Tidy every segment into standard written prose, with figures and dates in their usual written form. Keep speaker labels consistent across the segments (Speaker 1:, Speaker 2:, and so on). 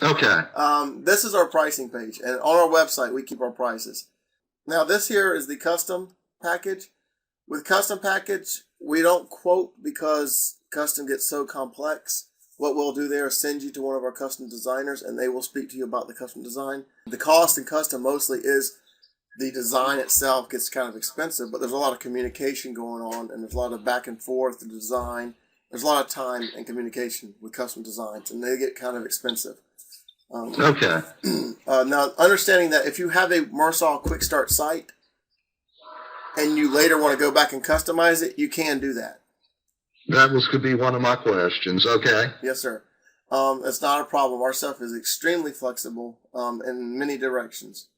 Speaker 1: Okay.
Speaker 2: This is our pricing page, and on our website we keep our prices. Now this here is the custom package. With custom package, we don't quote because custom gets so complex. What we'll do there is send you to one of our custom designers, and they will speak to you about the custom design. The cost in custom mostly is the design itself gets kind of expensive, but there's a lot of communication going on, and there's a lot of back and forth to design. There's a lot of time and communication with custom designs, and they get kind of expensive.
Speaker 1: Okay.
Speaker 2: Now, understanding that if you have a Myrsol Quick Start site and you later want to go back and customize it, you can do that.
Speaker 1: Could be one of my questions. Okay.
Speaker 2: Yes, sir. It's not a problem. Our stuff is extremely flexible in many directions.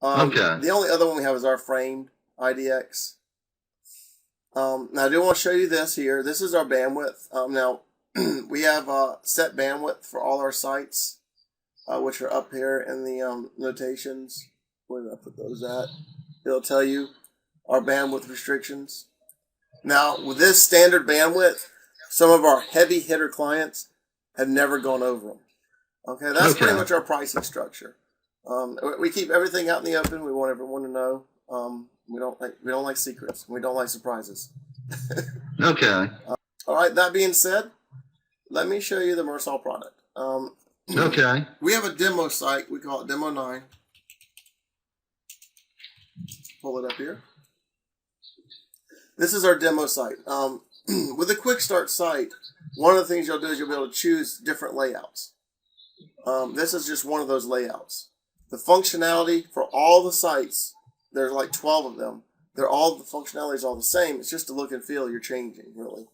Speaker 1: Okay.
Speaker 2: The only other one we have is our framed IDX. Now, I do want to show you this here. This is our bandwidth. Now, we have set bandwidth for all our sites, which are up here in the notations. Where did I put those at? It'll tell you our bandwidth restrictions. Now, with this standard bandwidth, some of our heavy hitter clients have never gone over them. Okay, that's pretty much our pricing structure. We keep everything out in the open. We want everyone to know. We don't like secrets. We don't like surprises.
Speaker 1: Okay.
Speaker 2: All right. That being said, let me show you the Myrsol product.
Speaker 1: Okay.
Speaker 2: We have a demo site. We call it Demo 9. Pull it up here. This is our demo site. With a quick start site, one of the things you'll do is you'll be able to choose different layouts. This is just one of those layouts. The functionality for all the sites, there's like 12 of them. The functionality is all the same. It's just the look and feel you're changing, really.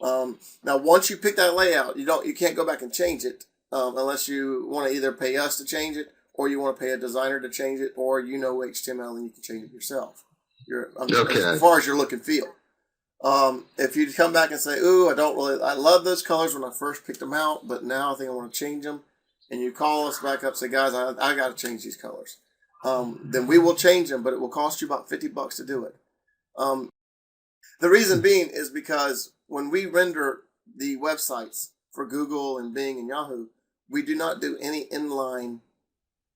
Speaker 2: Now, once you pick that layout, you can't go back and change it unless you want to either pay us to change it, or you want to pay a designer to change it, or you know HTML and you can change it yourself. As far as your look and feel. If you come back and say, "Ooh, I love those colors when I first picked them out, but now I think I want to change them," and you call us back up, say, "Guys, I got to change these colors," then we will change them, but it will cost you about $50 to do it. The reason being is because when we render the websites for Google and Bing and Yahoo, we do not do any inline,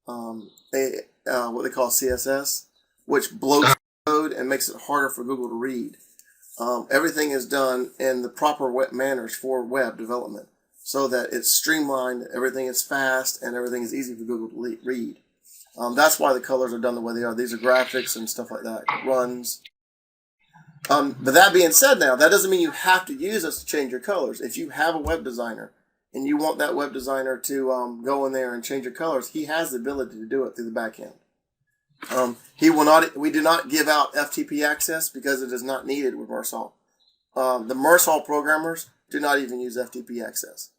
Speaker 2: what they call CSS, which bloats code and makes it harder for Google to read. Everything is done in the proper manners for web development, so that it's streamlined, everything is fast, and everything is easy for Google to read. That's why the colors are done the way they are. These are graphics and stuff like that. It runs. But that being said, now that doesn't mean you have to use us to change your colors. If you have a web designer and you want that web designer to go in there and change your colors, he has the ability to do it through the back end. He will not. We do not give out FTP access because it is not needed with Myrsol. The Myrsol programmers do not even use FTP access.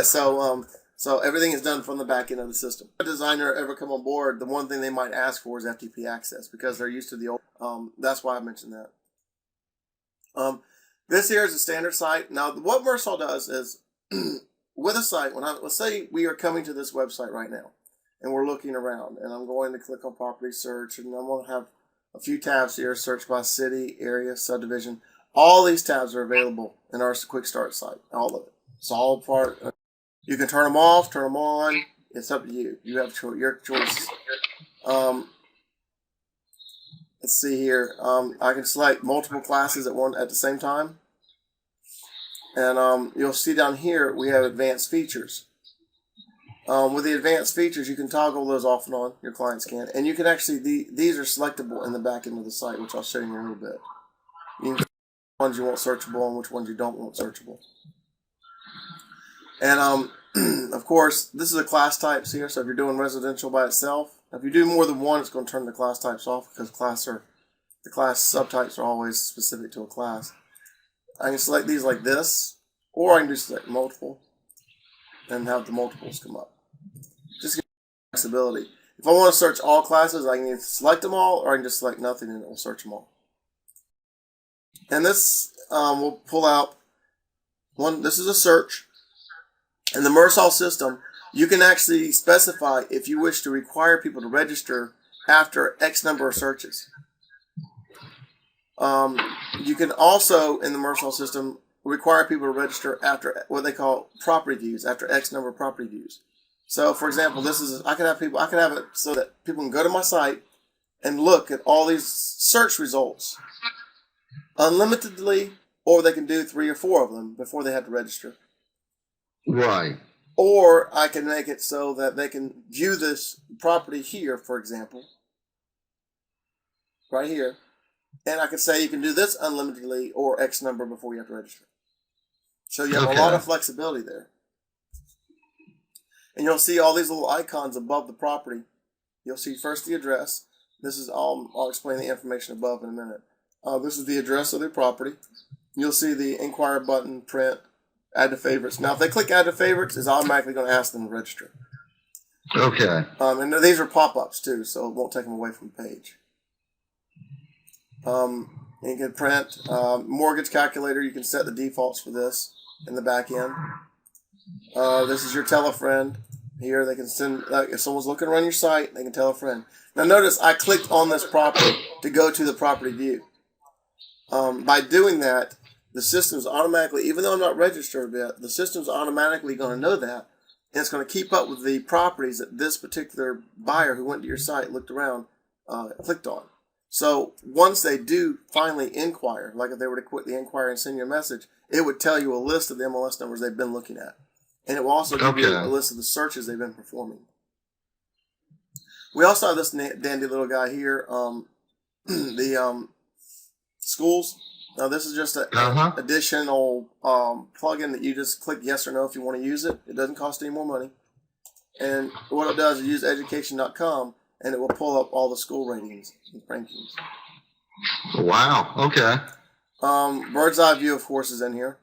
Speaker 2: So everything is done from the back end of the system. If a designer ever come on board, the one thing they might ask for is FTP access because they're used to the old. That's why I mentioned that. This here is a standard site. Now, what Myrsol does is, with a site, let's say we are coming to this website right now, and we're looking around, and I'm going to click on property search, and I'm going to have a few tabs here, search by city, area, subdivision. All these tabs are available in our quick start site, all of it. It's all part. You can turn them off, turn them on. It's up to you. You have your choice. Let's see here. I can select multiple classes at the same time. And you'll see down here we have advanced features. With the advanced features, you can toggle those off and on. Your clients can. And you can actually, these are selectable in the back end of the site, which I'll show you in a little bit. You can which ones you want searchable and which ones you don't want searchable. And of course, this is a class types here. So if you're doing residential by itself, if you do more than one, it's going to turn the class types off because the class subtypes are always specific to a class. I can select these like this, or I can just select multiple and have the multiples come up. Just give flexibility. If I want to search all classes, I can either select them all, or I can just select nothing and it will search them all. And this will pull out one. This is a search. In the Myrsol system, you can actually specify if you wish to require people to register after X number of searches. You can also, in the Myrsol system, require people to register after what they call property views, after X number of property views. So, for example, I could have it so that people can go to my site and look at all these search results unlimitedly, or they can do 3 or 4 of them before they have to register.
Speaker 1: Right.
Speaker 2: Or I can make it so that they can view this property here, for example, right here. And I could say you can do this unlimitedly or X number before you have to register. So you have a lot of flexibility there. And you'll see all these little icons above the property. You'll see first the address. This is all, I'll explain the information above in a minute. This is the address of the property. You'll see the inquire button, print, add to favorites. Now, if they click add to favorites, it's automatically going to ask them to register.
Speaker 1: Okay.
Speaker 2: And these are pop-ups too, so it won't take them away from the page. You can print mortgage calculator. You can set the defaults for this in the back end. This is your tell a friend. Here they can send, if someone's looking around your site, they can tell a friend. Now notice I clicked on this property to go to the property view. By doing that, the system's automatically, even though I'm not registered yet, the system's automatically going to know that, and it's going to keep up with the properties that this particular buyer who went to your site, looked around, clicked on. So once they do finally inquire, like if they were to quit the inquiry and send you a message, it would tell you a list of the MLS numbers they've been looking at. And it will also give you a list of the searches they've been performing. We also have this dandy little guy here, the schools. Now this is just an additional plugin that you just click yes or no if you want to use it. It doesn't cost any more money. And what it does is use education.com, and it will pull up all the school ratings and rankings.
Speaker 1: Wow. Okay.
Speaker 2: Bird's eye view, of course, is in here.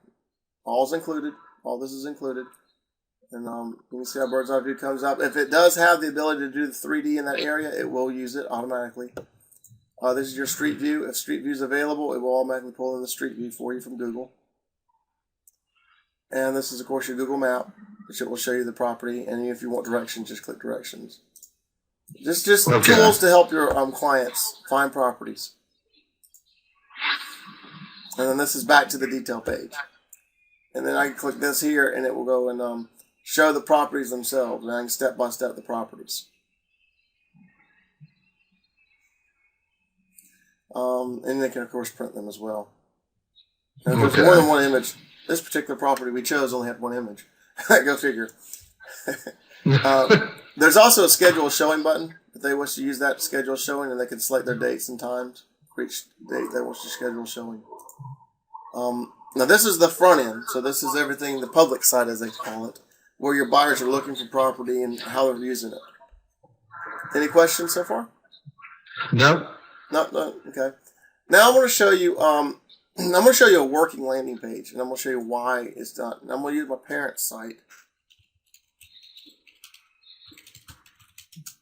Speaker 2: All's included. All this is included. And you can see how bird's eye view comes up. If it does have the ability to do the 3D in that area, it will use it automatically. This is your street view. If street view is available, it will automatically pull in the street view for you from Google. And this is, of course, your Google map, which it will show you the property. And if you want directions, just click directions. Just tools to help your clients find properties. And then this is back to the detail page. And then I can click this here, and it will go and show the properties themselves. And I can step by step the properties. And they can, of course, print them as well. And if there's more than one image, this particular property we chose only had one image. Go figure. There's also a schedule showing button. If they wish to use that schedule showing, and they can select their dates and times for each date they wish to schedule showing. Now this is the front end. So this is everything, the public side as they call it, where your buyers are looking for property and how they're using it. Any questions so far?
Speaker 1: No.
Speaker 2: No. Okay. Now I'm going to show you. I'm going to show you a working landing page, and I'm going to show you why it's done. And I'm going to use my parents' site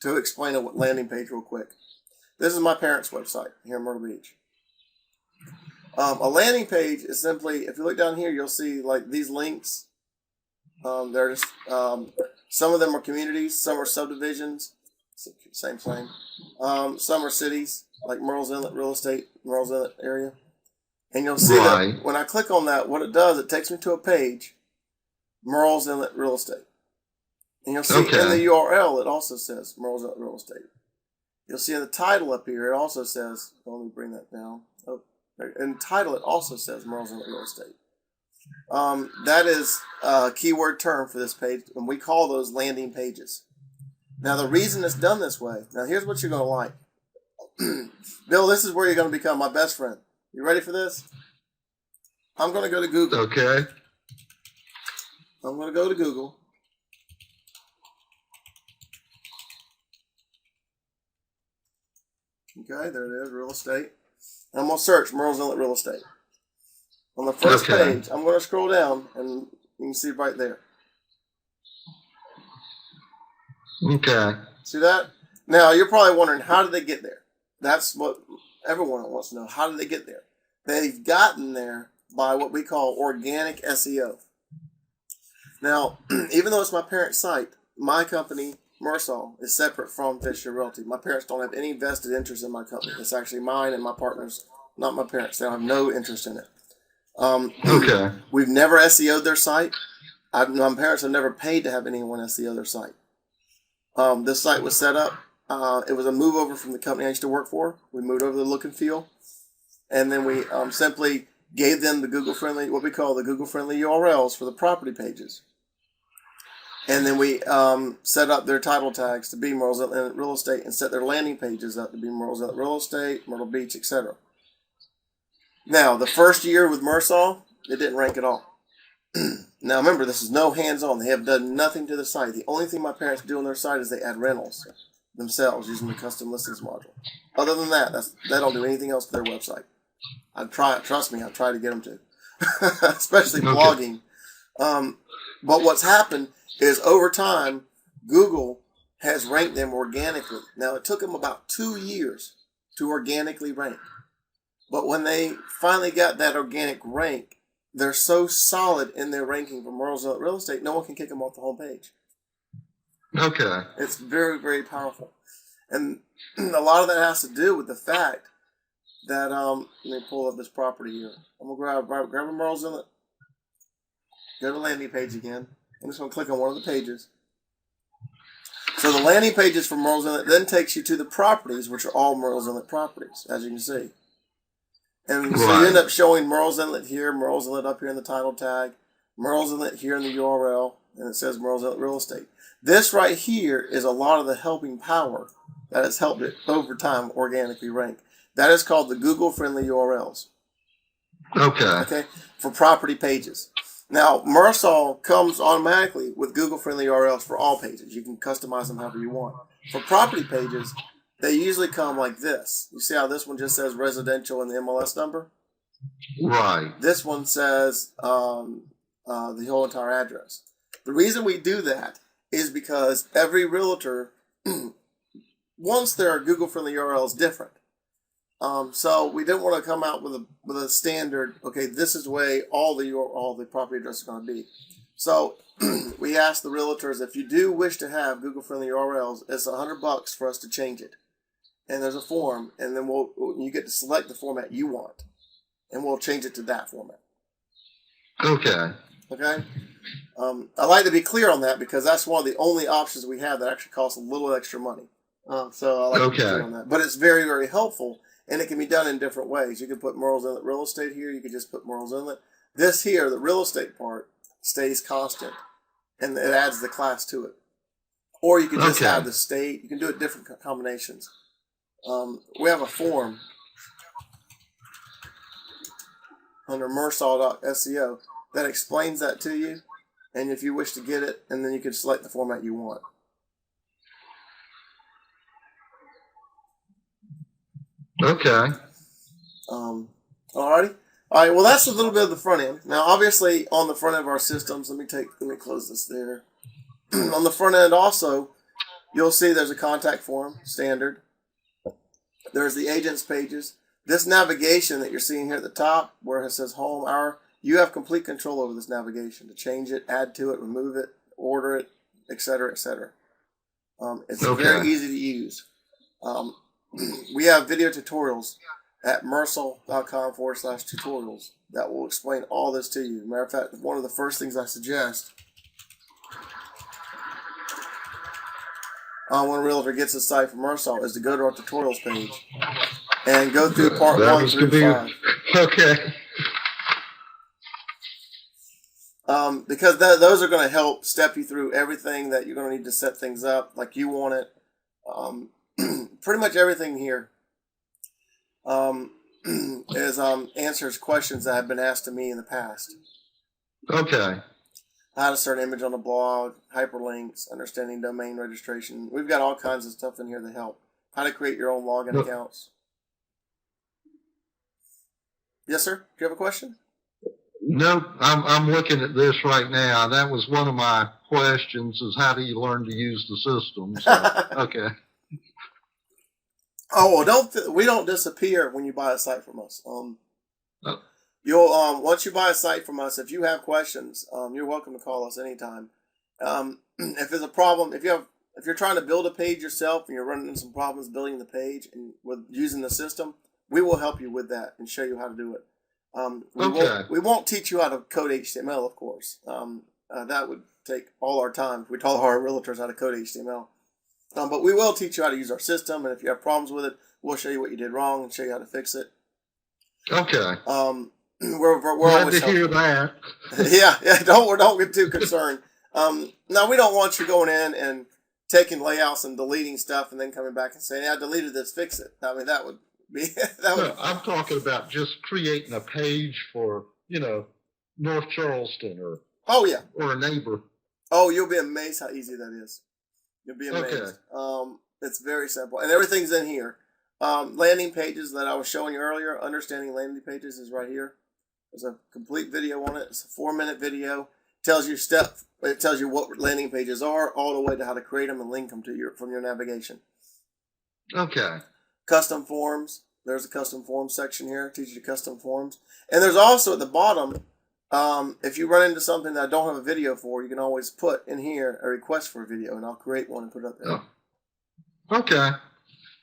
Speaker 2: to explain a landing page real quick. This is my parents' website here in Myrtle Beach. A landing page is simply, if you look down here, you'll see like these links. They're just, some of them are communities, some are subdivisions, same. Some are cities, like Myrsol Inlet Real Estate, Myrsol Inlet area. And you'll see that when I click on that, what it does, it takes me to a page, Myrsol Inlet Real Estate. And you'll see in the URL, it also says Myrsol Inlet Real Estate. You'll see in the title up here, it also says, let me bring that down. In the title, it also says Myrsol Inlet Real Estate. That is a keyword term for this page, and we call those landing pages. Now, the reason it's done this way, now here's what you're going to like. Bill, this is where you're going to become my best friend. You ready for this? I'm going to go to Google.
Speaker 1: Okay.
Speaker 2: I'm going to go to Google. Okay, there it is, real estate. And I'm going to search Myrsol Inlet Real Estate. On the first page, I'm going to scroll down, and you can see right there.
Speaker 1: Okay.
Speaker 2: See that? Now, you're probably wondering, how did they get there? That's what everyone wants to know. How did they get there? They've gotten there by what we call organic SEO. Now, even though it's my parents' site, my company, Myrsol, is separate from Fisher Realty. My parents don't have any vested interest in my company. It's actually mine and my partners, not my parents. They don't have no interest in it.
Speaker 1: Okay.
Speaker 2: We've never SEO'd their site. My parents have never paid to have anyone SEO their site. This site was set up. It was a move over from the company I used to work for. We moved over the look and feel, and then we simply gave them the Google-friendly, what we call the Google-friendly URLs for the property pages. And then we set up their title tags to be Myrsol Inlet Real Estate and set their landing pages up to be Myrsol Inlet Real Estate, Myrtle Beach, etc. Now, the first year with Myrsol, it didn't rank at all. Now, remember, this is no hands-on. They have done nothing to the site. The only thing my parents do on their site is they add rentals themselves using the custom listings module. Other than that, they don't do anything else to their website. Trust me, I've tried to get them to, especially blogging. But what's happened is over time, Google has ranked them organically. Now, it took them about 2 years to organically rank. But when they finally got that organic rank, they're so solid in their ranking for Myrsol Real Estate, no one can kick them off the homepage.
Speaker 1: Okay.
Speaker 2: It's very, very powerful. And a lot of that has to do with the fact that, let me pull up this property here. I'm going to grab a Myrsol Inlet, go to the landing page again. I'm just going to click on one of the pages. So the landing pages for Myrsol Inlet then takes you to the properties, which are all Myrsol Inlet properties, as you can see. And so you end up showing Myrsol Inlet here, Myrsol Inlet up here in the title tag, Myrsol Inlet here in the URL, and it says Myrsol Inlet Real Estate. This right here is a lot of the helping power that has helped it over time organically rank. That is called the Google-friendly URLs. Okay, for property pages. Now, Myrsol comes automatically with Google-friendly URLs for all pages. You can customize them however you want. For property pages, they usually come like this. You see how this one just says residential and the MLS number?
Speaker 1: Right.
Speaker 2: This one says the whole entire address. The reason we do that is because every realtor wants their Google-friendly URLs different. So we didn't want to come out with a standard. Okay, this is the way all the property addresses are going to be. So we asked the realtors, if you do wish to have Google-friendly URLs, it's $100 for us to change it. And there's a form, and then you get to select the format you want, and we'll change it to that format. Okay. I like to be clear on that because that's one of the only options we have that actually costs a little extra money. So I like to be clear on that. But it's very, very helpful, and it can be done in different ways. You can put Myrsol Inlet Real Estate here. You can just put Myrsol Inlet. This here, the real estate part, stays constant, and it adds the class to it. Or you can just add the state. You can do it different combinations. We have a form under myrsol.seo that explains that to you, and if you wish to get it, and then you can select the format you want.
Speaker 1: Okay.
Speaker 2: Alrighty. All right. Well, that's a little bit of the front end. Now, obviously, on the front end of our systems, let me close this there. On the front end, also, you'll see there's a contact form, standard. There's the agents pages. This navigation that you're seeing here at the top, where it says home, you have complete control over this navigation to change it, add to it, remove it, order it, etc., etc. It's very easy to use. We have video tutorials at myrsol.com/tutorials that will explain all this to you. Matter of fact, one of the first things I suggest when a realtor gets a site from Myrsol is to go to our tutorials page and go through part 1 through 5.
Speaker 1: Okay.
Speaker 2: Because those are going to help step you through everything that you're going to need to set things up like you want it. Pretty much everything here is answers questions that have been asked to me in the past.
Speaker 1: Okay.
Speaker 2: How to insert an image on the blog, hyperlinks, understanding domain registration. We've got all kinds of stuff in here to help. How to create your own login accounts. Yes, sir? Do you have a question?
Speaker 1: No, I'm looking at this right now. That was one of my questions: is how do you learn to use the system? So, okay.
Speaker 2: Oh, well, we don't disappear when you buy a site from us. You'll once you buy a site from us, if you have questions, you're welcome to call us anytime. If there's a problem, if you're trying to build a page yourself and you're running into some problems building the page and with using the system, we will help you with that and show you how to do it.
Speaker 1: Okay.
Speaker 2: We won't teach you how to code HTML, of course. That would take all our time. We taught our realtors how to code HTML. But we will teach you how to use our system, and if you have problems with it, we'll show you what you did wrong and show you how to fix it.
Speaker 1: Okay.
Speaker 2: We're
Speaker 1: Glad
Speaker 2: always
Speaker 1: to hear that.
Speaker 2: yeah. Don't get too concerned. Now we don't want you going in and taking layouts and deleting stuff and then coming back and saying, "Yeah, I deleted this, fix it." I mean, that would be
Speaker 1: No, I'm talking about just creating a page for, North Charleston
Speaker 2: Oh yeah.
Speaker 1: or a neighbor.
Speaker 2: Oh, you'll be amazed how easy that is. You'll be amazed.
Speaker 1: Okay.
Speaker 2: It's very simple, and everything's in here. Landing pages that I was showing you earlier, understanding landing pages is right here. There's a complete video on it. It's a 4-minute video. It tells you what landing pages are, all the way to how to create them and link them to from your navigation.
Speaker 1: Okay.
Speaker 2: Custom forms. There's a custom forms section here. It teaches you custom forms. And there's also at the bottom, if you run into something that I don't have a video for, you can always put in here a request for a video, and I'll create one and put it up there.
Speaker 1: Oh. Okay.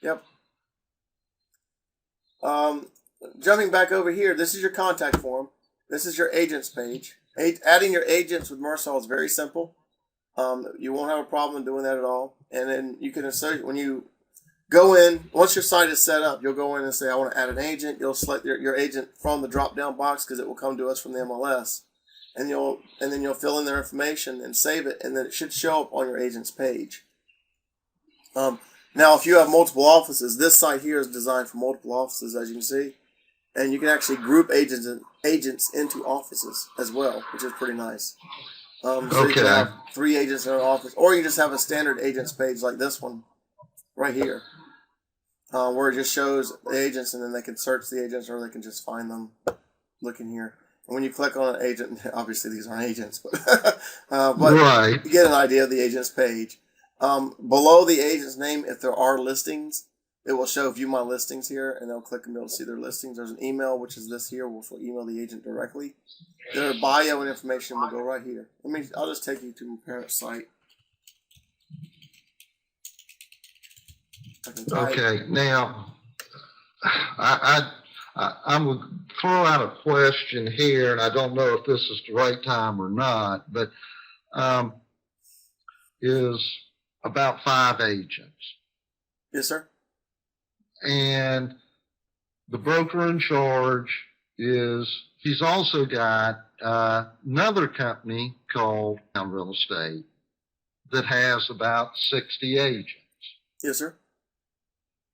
Speaker 2: Yep. Jumping back over here, this is your contact form. This is your agents page. Adding your agents with Myrsol is very simple. You won't have a problem doing that at all. And then you can associate when you go in. Once your site is set up, you'll go in and say, "I want to add an agent." You'll select your agent from the drop-down box because it will come to us from the MLS, and then you'll fill in their information and save it, and then it should show up on your agent's page. Now, if you have multiple offices, this site here is designed for multiple offices, as you can see. And you can actually group agents into offices as well, which is pretty nice. So you can have 3 agents in an office, or you just have a standard agents page like this one right here, where it just shows the agents, and then they can search the agents, or they can just find them looking here. And when you click on an agent, obviously these aren't agents, but
Speaker 1: Right.
Speaker 2: you get an idea of the agent's page. Below the agent's name, if there are listings, it will show view my listings here, and they'll click and be able to see their listings. There's an email, which is this here, which will email the agent directly. Their bio and information will go right here. I'll just take you to my parent site.
Speaker 1: Okay. Now, I'm going to throw out a question here, and I don't know if this is the right time or not, but is about 5 agents.
Speaker 2: Yes, sir.
Speaker 1: And the broker in charge he's also got another company called Real Estate that has about 60 agents.
Speaker 2: Yes, sir.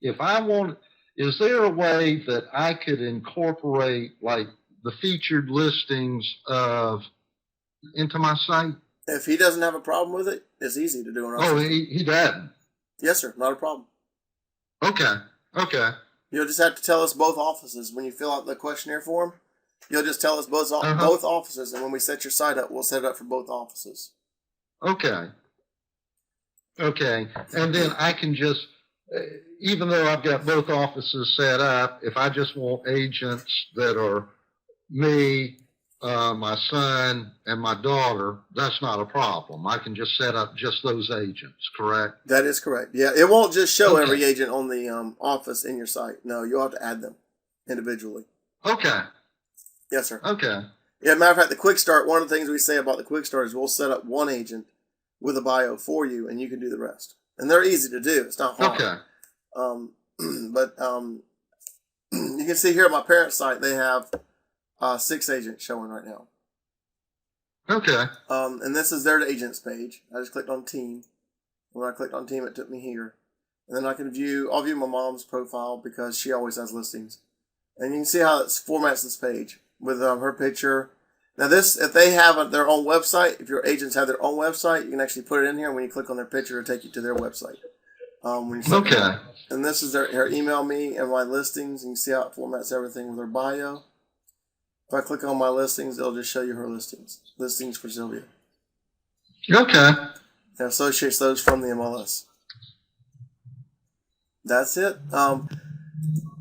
Speaker 1: If I want, is there a way that I could incorporate like the featured listings into my site?
Speaker 2: If he doesn't have a problem with it, it's easy to do on our
Speaker 1: Oh,
Speaker 2: system.
Speaker 1: he doesn't.
Speaker 2: Yes, sir. Not a problem.
Speaker 1: Okay. Okay.
Speaker 2: You'll just have to tell us both offices when you fill out the questionnaire form. You'll just tell us both offices, and when we set your site up, we'll set it up for both offices.
Speaker 1: Okay. Okay. And then I can just, even though I've got both offices set up, if I just want agents that are me, my son, and my daughter, that's not a problem. I can just set up just those agents, correct?
Speaker 2: That is correct. Yeah, it won't just show every agent on the office in your site. No, you'll have to add them individually.
Speaker 1: Okay.
Speaker 2: Yes, sir.
Speaker 1: Okay.
Speaker 2: Yeah, matter of fact, the Quick Start, one of the things we say about the Quick Start is we'll set up one agent with a bio for you, and you can do the rest. And they're easy to do. It's not hard.
Speaker 1: Okay.
Speaker 2: But you can see here at my parent site, they have 6 agents showing right now.
Speaker 1: Okay.
Speaker 2: And this is their agents page. I just clicked on team. When I clicked on team, it took me here. And then I'll view my mom's profile because she always has listings. And you can see how it formats this page with her picture. Now this, if they have their own website, if your agents have their own website, you can actually put it in here. And when you click on their picture, it'll take you to their website.
Speaker 1: Okay.
Speaker 2: And this is her email me and my listings. And you can see how it formats everything with her bio. If I click on my listings, it'll just show you her listings. Listings for Sylvia.
Speaker 1: Okay.
Speaker 2: And associates those from the MLS. That's it. Well,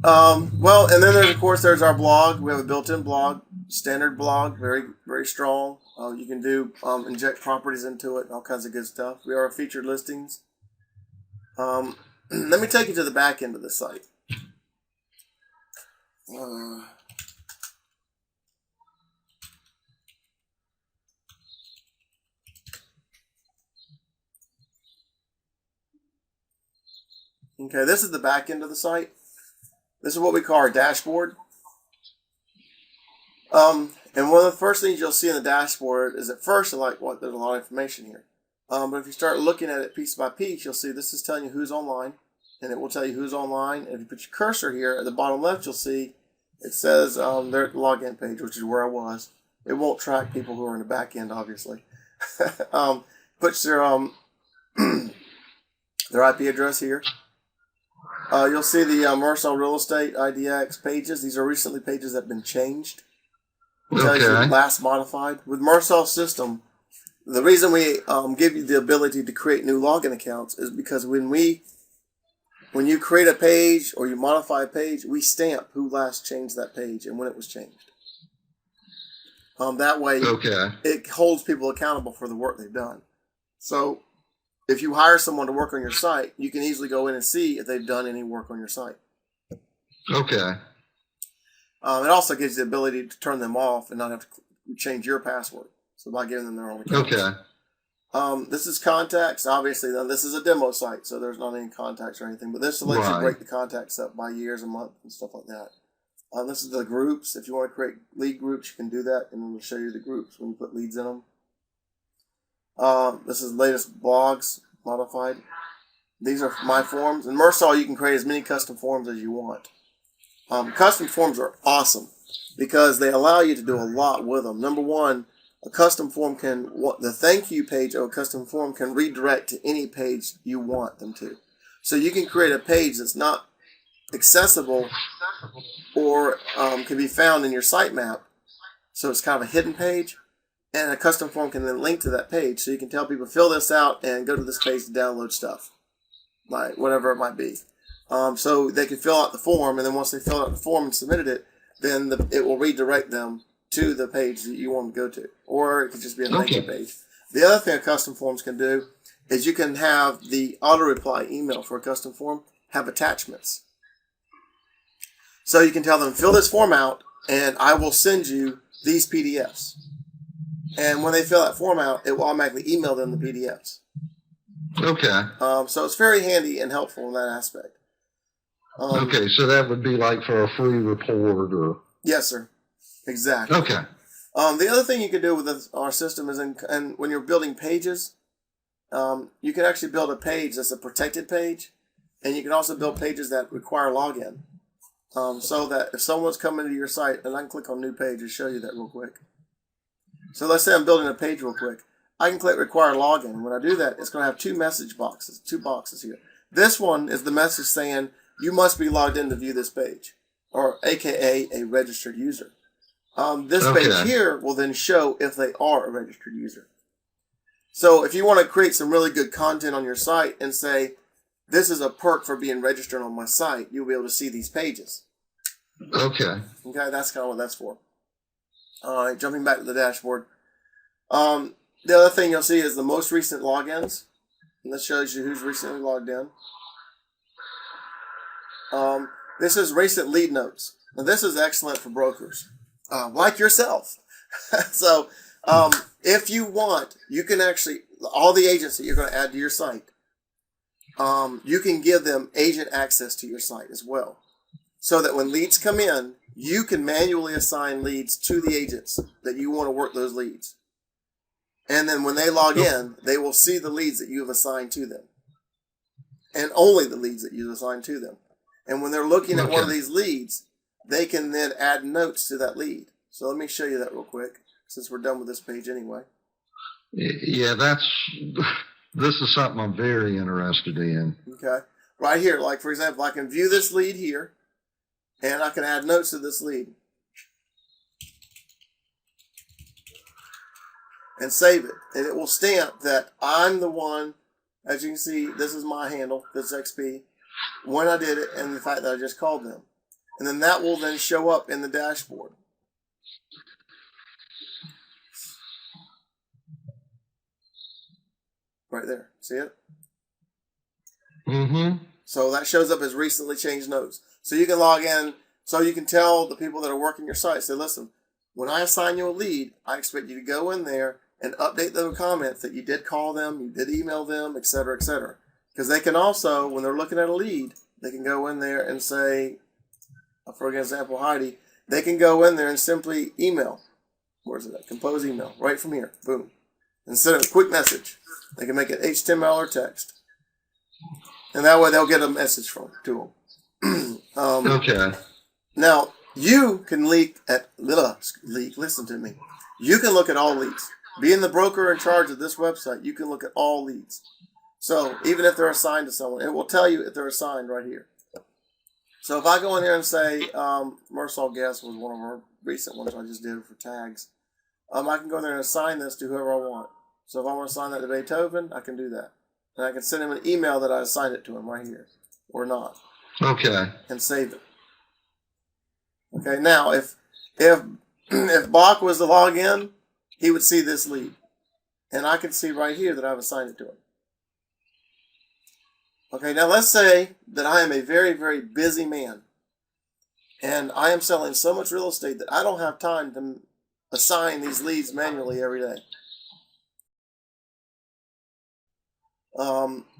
Speaker 2: and then there's our blog. We have a built-in blog, standard blog, very, very strong. You can inject properties into it, all kinds of good stuff. We are featured listings. Let me take you to the back end of the site. Okay, this is the back end of the site. This is what we call our dashboard. And one of the first things you'll see in the dashboard is at first, there's a lot of information here. But if you start looking at it piece by piece, you'll see this is telling you who's online, and it will tell you who's online. And if you put your cursor here at the bottom left, you'll see it says they're at the login page, which is where I was. It won't track people who are in the back end, obviously. Puts their their IP address here. You'll see the Myrsol Real Estate IDX pages. These are recently pages that have been changed. It tells you last modified. With Myrsol system, the reason we give you the ability to create new login accounts is because when you create a page or you modify a page, we stamp who last changed that page and when it was changed. That way, it holds people accountable for the work they've done. So if you hire someone to work on your site, you can easily go in and see if they've done any work on your site.
Speaker 1: Okay.
Speaker 2: It also gives you the ability to turn them off and not have to change your password. So by giving them their own account.
Speaker 1: Okay.
Speaker 2: This is contacts. Obviously, now this is a demo site, so there's not any contacts or anything. But this lets you break the contacts up by years and months and stuff like that. This is the groups. If you want to create lead groups, you can do that, and we'll show you the groups when you put leads in them. This is the latest blogs modified. These are my forms. In Myrsol, you can create as many custom forms as you want. Custom forms are awesome because they allow you to do a lot with them. Number one, a custom form the thank you page of a custom form can redirect to any page you want them to. So you can create a page that's not accessible or can be found in your sitemap. So it's kind of a hidden page. And a custom form can then link to that page. So you can tell people, fill this out and go to this page to download stuff. Like whatever it might be. So they can fill out the form, and then once they fill out the form and submitted it, then it will redirect them to the page that you want them to go to. Or it could just be a thank you page. The other thing a custom forms can do is you can have the auto-reply email for a custom form have attachments. So you can tell them, fill this form out, and I will send you these PDFs. And when they fill that form out, it will automatically email them the PDFs.
Speaker 1: Okay.
Speaker 2: So it's very handy and helpful in that aspect.
Speaker 1: Okay, so that would be like for a free report or...
Speaker 2: Yes, sir. Exactly.
Speaker 1: Okay.
Speaker 2: The other thing you can do with our system is, and when you're building pages, you can actually build a page that's a protected page, and you can also build pages that require login. So that if someone's coming to your site, and I can click on new page and show you that real quick. So let's say I'm building a page real quick. I can click require login. And when I do that, it's going to have two boxes here. This one is the message saying you must be logged in to view this page, or AKA a registered user. This page here will then show if they are a registered user. So if you want to create some really good content on your site and say, this is a perk for being registered on my site, you'll be able to see these pages.
Speaker 1: Okay.
Speaker 2: Okay, that's kind of what that's for. All right, jumping back to the dashboard. The other thing you'll see is the most recent logins. And this shows you who's recently logged in. This is recent lead notes. Now, this is excellent for brokers, like yourself. So, if you want, you can actually, all the agents that you're going to add to your site, you can give them agent access to your site as well. So that when leads come in, you can manually assign leads to the agents that you want to work those leads. And then when they log in, they will see the leads that you have assigned to them. And only the leads that you've assigned to them. And when they're looking at one of these leads, they can then add notes to that lead. So let me show you that real quick, since we're done with this page anyway.
Speaker 1: Yeah, this is something I'm very interested in.
Speaker 2: Okay. Right here, like for example, I can view this lead here, and I can add notes to this lead. And save it. And it will stamp that I'm the one, as you can see, this is my handle, this XP, when I did it, and the fact that I just called them. And then that will then show up in the dashboard. Right there. See it?
Speaker 1: Mm-hmm.
Speaker 2: So that shows up as recently changed notes. So you can log in, so you can tell the people that are working your site, say, listen, when I assign you a lead, I expect you to go in there and update those comments that you did call them, you did email them, etc., etc. Because they can also, when they're looking at a lead, they can go in there and say, for example, Heidi, they can go in there and simply email. Where's it at? Compose email. Right from here. Boom. Instead of a quick message, they can make it HTML or text. And that way they'll get a message to them.
Speaker 1: Okay.
Speaker 2: Now, you can listen to me. You can look at all leads. Being the broker in charge of this website, you can look at all leads. So even if they're assigned to someone, it will tell you if they're assigned right here. So if I go in here and say, Myrsol Guest was one of our recent ones I just did for tags. I can go in there and assign this to whoever I want. So if I want to assign that to Beethoven, I can do that. And I can send him an email that I assigned it to him right here, or not.
Speaker 1: Okay.
Speaker 2: And save it. Okay, now if Bach was to log in, he would see this lead. And I can see right here that I've assigned it to him. Okay, now let's say that I am a very, very busy man. And I am selling so much real estate that I don't have time to assign these leads manually every day.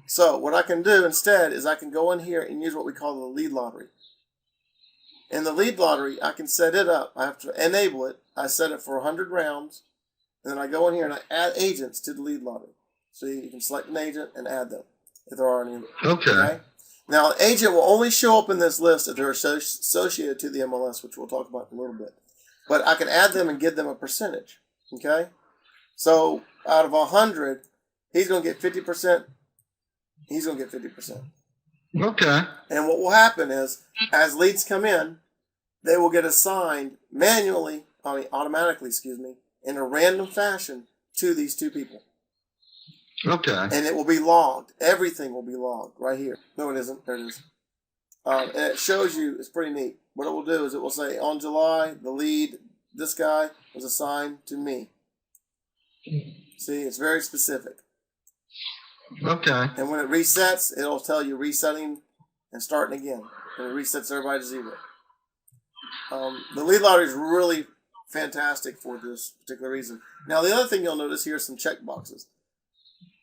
Speaker 2: So what I can do instead is I can go in here and use what we call the lead lottery. In the lead lottery, I can set it up. I have to enable it. I set it for 100 rounds. And then I go in here and I add agents to the lead lottery. So you can select an agent and add them if there are any.
Speaker 1: Okay.
Speaker 2: Now, an agent will only show up in this list if they're associated to the MLS, which we'll talk about in a little bit. But I can add them and give them a percentage. Okay? So out of 100, he's going to get 50%. He's going to get 50%.
Speaker 1: Okay.
Speaker 2: And what will happen is, as leads come in, they will get assigned automatically, in a random fashion to these two people.
Speaker 1: Okay.
Speaker 2: And it will be logged. Everything will be logged right here. No, it isn't. There it is. And it shows you, it's pretty neat. What it will do is it will say, on July, the lead, this guy, was assigned to me. See, it's very specific.
Speaker 1: Okay.
Speaker 2: And when it resets, it'll tell you resetting and starting again. And it resets everybody to 0. The lead lottery is really fantastic for this particular reason. Now, the other thing you'll notice here is some check boxes.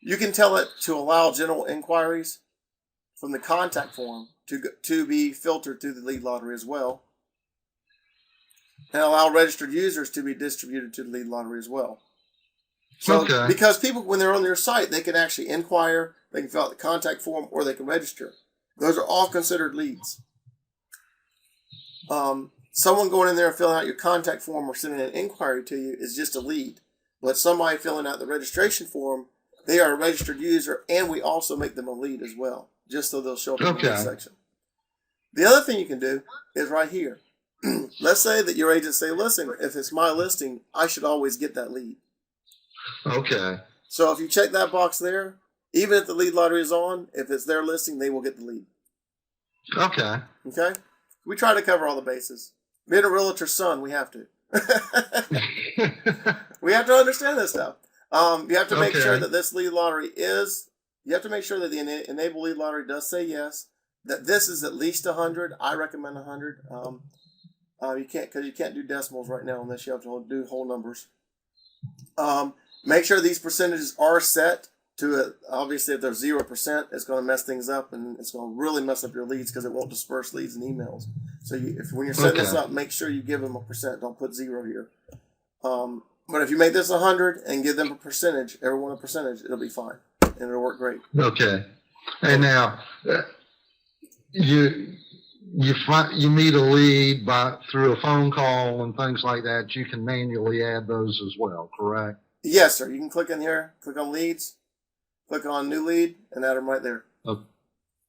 Speaker 2: You can tell it to allow general inquiries from the contact form to be filtered through the lead lottery as well. And allow registered users to be distributed to the lead lottery as well. So, because people, when they're on your site, they can actually inquire, they can fill out the contact form, or they can register. Those are all considered leads. Someone going in there and filling out your contact form or sending an inquiry to you is just a lead. But somebody filling out the registration form, they are a registered user, and we also make them a lead as well, just so they'll show up in the lead section. The other thing you can do is right here. Let's say that your agent say, listen, if it's my listing, I should always get that lead.
Speaker 1: Okay.
Speaker 2: So if you check that box there, even if the lead lottery is on, if it's their listing, they will get the lead.
Speaker 1: Okay.
Speaker 2: Okay? We try to cover all the bases. Being a realtor's son, we have to. We have to understand this stuff. You have to make sure that this lead lottery you have to make sure that the enable lead lottery does say yes, that this is at least 100. I recommend 100. Because you can't do decimals right now unless you have to do whole numbers. Make sure these percentages are set to obviously if there's 0%, it's going to mess things up and it's going to really mess up your leads because it won't disperse leads and emails. So when you're setting this up, make sure you give them a percent. Don't put 0 here. But if you make this 100 and give them a percentage, everyone a percentage, it'll be fine and it'll work great.
Speaker 1: Okay. And now you meet a lead through a phone call and things like that. You can manually add those as well, correct?
Speaker 2: Yes, sir. You can click in here, click on leads, click on new lead, and add them right there.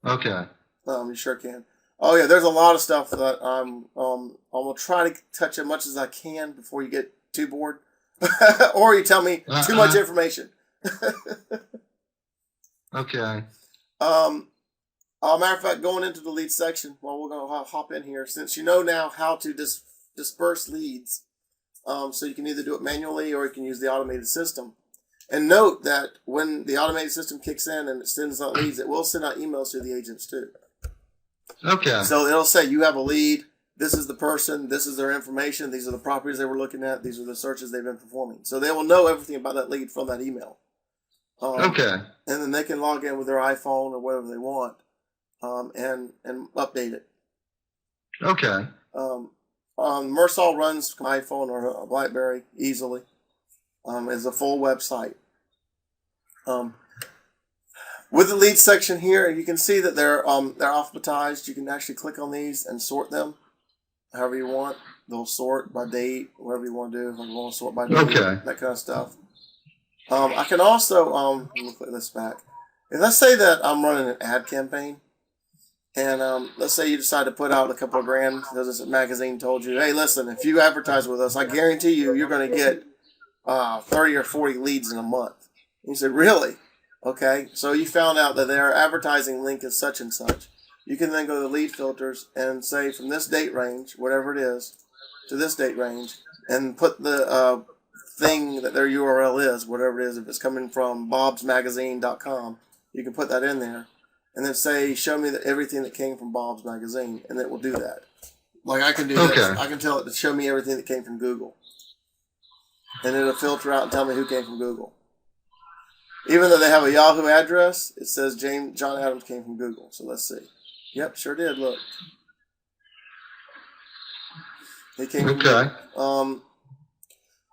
Speaker 1: Okay.
Speaker 2: You sure can. Oh yeah, there's a lot of stuff that I'm gonna try to touch as much as I can before you get too bored, or you tell me too much information.
Speaker 1: Okay.
Speaker 2: Matter of fact, going into the lead section, well, we're gonna hop in here since you know now how to disperse leads. So you can either do it manually or you can use the automated system. And note that when the automated system kicks in and it sends out leads, it will send out emails to the agents too.
Speaker 1: Okay.
Speaker 2: So it'll say you have a lead. This is the person. This is their information. These are the properties they were looking at. These are the searches they've been performing. So they will know everything about that lead from that email.
Speaker 1: Okay.
Speaker 2: And then they can log in with their iPhone or whatever they want, and update it.
Speaker 1: Okay.
Speaker 2: Myrsol runs iPhone or a BlackBerry easily. Is a full website. With the lead section here, you can see that they're alphabetized. You can actually click on these and sort them however you want. They'll sort by date, whatever you want to do. If you want to sort by date,
Speaker 1: Okay.
Speaker 2: that kind of stuff. I can also let me click this back. If let's say that I'm running an ad campaign, and let's say you decide to put out a couple of grand because this magazine told you, hey, listen, if you advertise with us, I guarantee you're going to get 30 or 40 leads in a month. And you said, really? Okay. So you found out that their advertising link is such and such. You can then go to the lead filters and say from this date range, whatever it is, to this date range, and put the thing that their URL is, whatever it is. If it's coming from bobsmagazine.com, you can put that in there. And then say, show me everything that came from Bob's Magazine, and it will do that. Like I can do this. I can tell it to show me everything that came from Google. And it'll filter out and tell me who came from Google. Even though they have a Yahoo address, it says John Adams came from Google. So let's see. Yep, sure did. Look. He came from Google.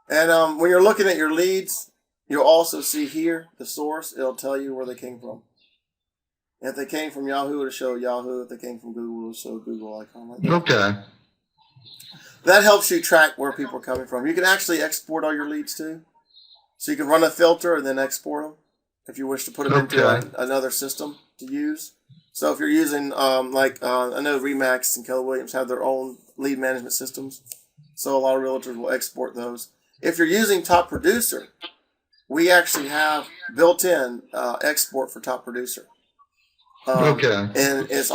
Speaker 2: And when you're looking at your leads, you'll also see here the source. It'll tell you where they came from. If they came from Yahoo, it'll show Yahoo. If they came from Google, it'll show Google icon like that.
Speaker 1: Okay.
Speaker 2: That helps you track where people are coming from. You can actually export all your leads too. So you can run a filter and then export them if you wish to put them into another system to use. So if you're using, I know Remax and Keller Williams have their own lead management systems. So a lot of realtors will export those. If you're using Top Producer, we actually have built-in export for Top Producer. And it's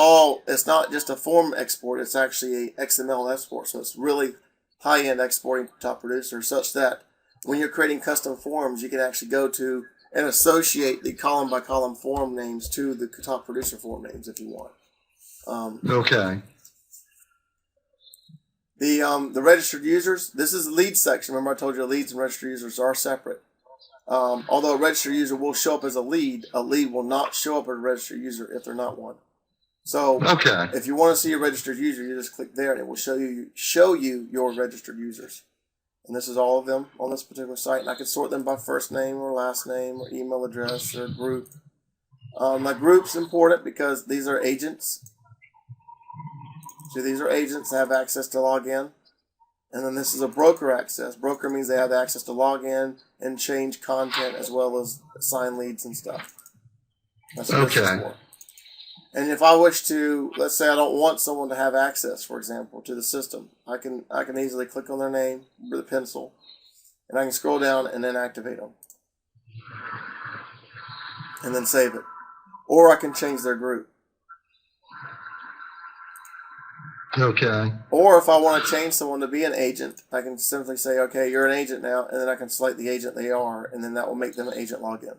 Speaker 2: not just a form export, it's actually a XML export. So it's really high-end exporting to Top Producer, such that when you're creating custom forms, you can actually go to and associate the column-by-column form names to the Top Producer form names if you want. The registered users, this is the lead section. Remember I told you leads and registered users are separate. Although a registered user will show up as a lead will not show up as a registered user if they're not one. So if you want to see a registered user, you just click there and it will show you your registered users. And this is all of them on this particular site. And I can sort them by first name or last name or email address or group. My group's important because these are agents. So these are agents that have access to log in. And then this is a broker access. Broker means they have access to log in and change content as well as assign leads and stuff. That's what this is for. And if I wish to, let's say I don't want someone to have access, for example, to the system, I can easily click on their name with a pencil, and I can scroll down and then activate them. And then save it. Or I can change their group. Or if I want to change someone to be an agent, I can simply say, okay, you're an agent now, and then I can select the agent they are, and then that will make them an agent login.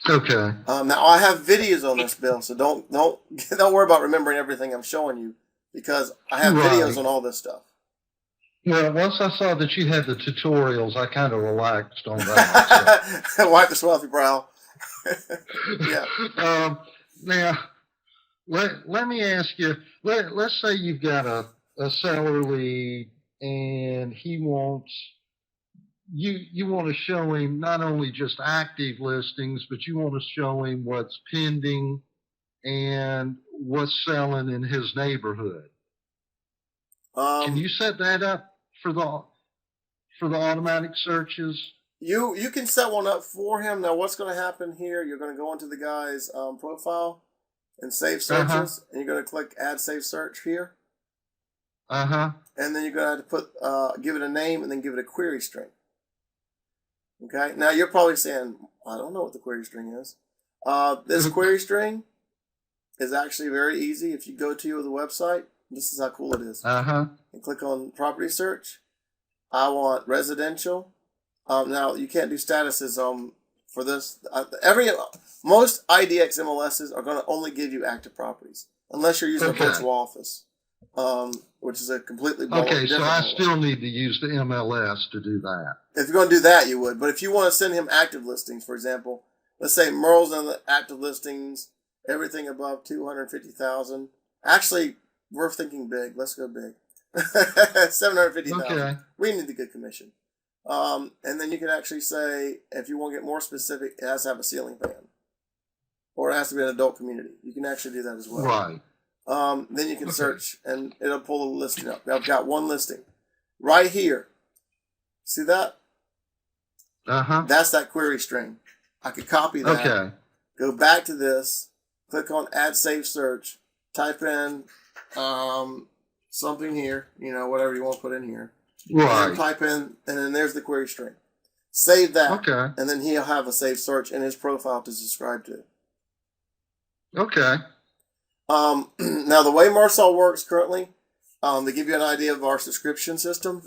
Speaker 2: Now I have videos on this, Bill, so don't worry about remembering everything I'm showing you, because I have videos on all this stuff.
Speaker 1: Well, once I saw that you had the tutorials, I kind of relaxed on that.
Speaker 2: So. Wipe the sweat off your brow. Yeah.
Speaker 1: Now, let me ask you, let's say you've got a seller lead and he wants, you want to show him not only just active listings, but you want to show him what's pending and what's selling in his neighborhood. Can you set that up for the automatic searches?
Speaker 2: You can set one up for him. Now what's going to happen here, you're going to go into the guy's profile and save searches, and you're going to click add save search here. And then you're going to have to put give it a name and then give it a query string. Okay, now you're probably saying, I don't know what the query string is. This query string is actually very easy. If you go to the website, this is how cool it is. And click on property search. I want residential. Now you can't do statuses for this. Most IDX MLSs are going to only give you active properties unless you're using a virtual office, which is a completely
Speaker 1: so I still need to use the MLS to do that.
Speaker 2: If you're going to do that, you would. But if you want to send him active listings, for example, let's say Merle's on the active listings, everything above 250,000. Actually, we're thinking big. Let's go big. 750,000.
Speaker 1: Okay.
Speaker 2: We need the good commission. And then you can actually say, if you want to get more specific, it has to have a ceiling fan, or it has to be an adult community. You can actually do that as well.
Speaker 1: Right.
Speaker 2: Then you can search, and it'll pull the listing up. I've got one listing right here. See that? That's that query string. I could copy that.
Speaker 1: Okay.
Speaker 2: Go back to this. Click on Add Save Search. Type in something here. Whatever you want to put in here.
Speaker 1: Right.
Speaker 2: And then type in, and then there's the query string. Save that.
Speaker 1: Okay.
Speaker 2: And then he'll have a saved search in his profile to subscribe to.
Speaker 1: Okay.
Speaker 2: Now, the way Myrsol works currently, to give you an idea of our subscription system,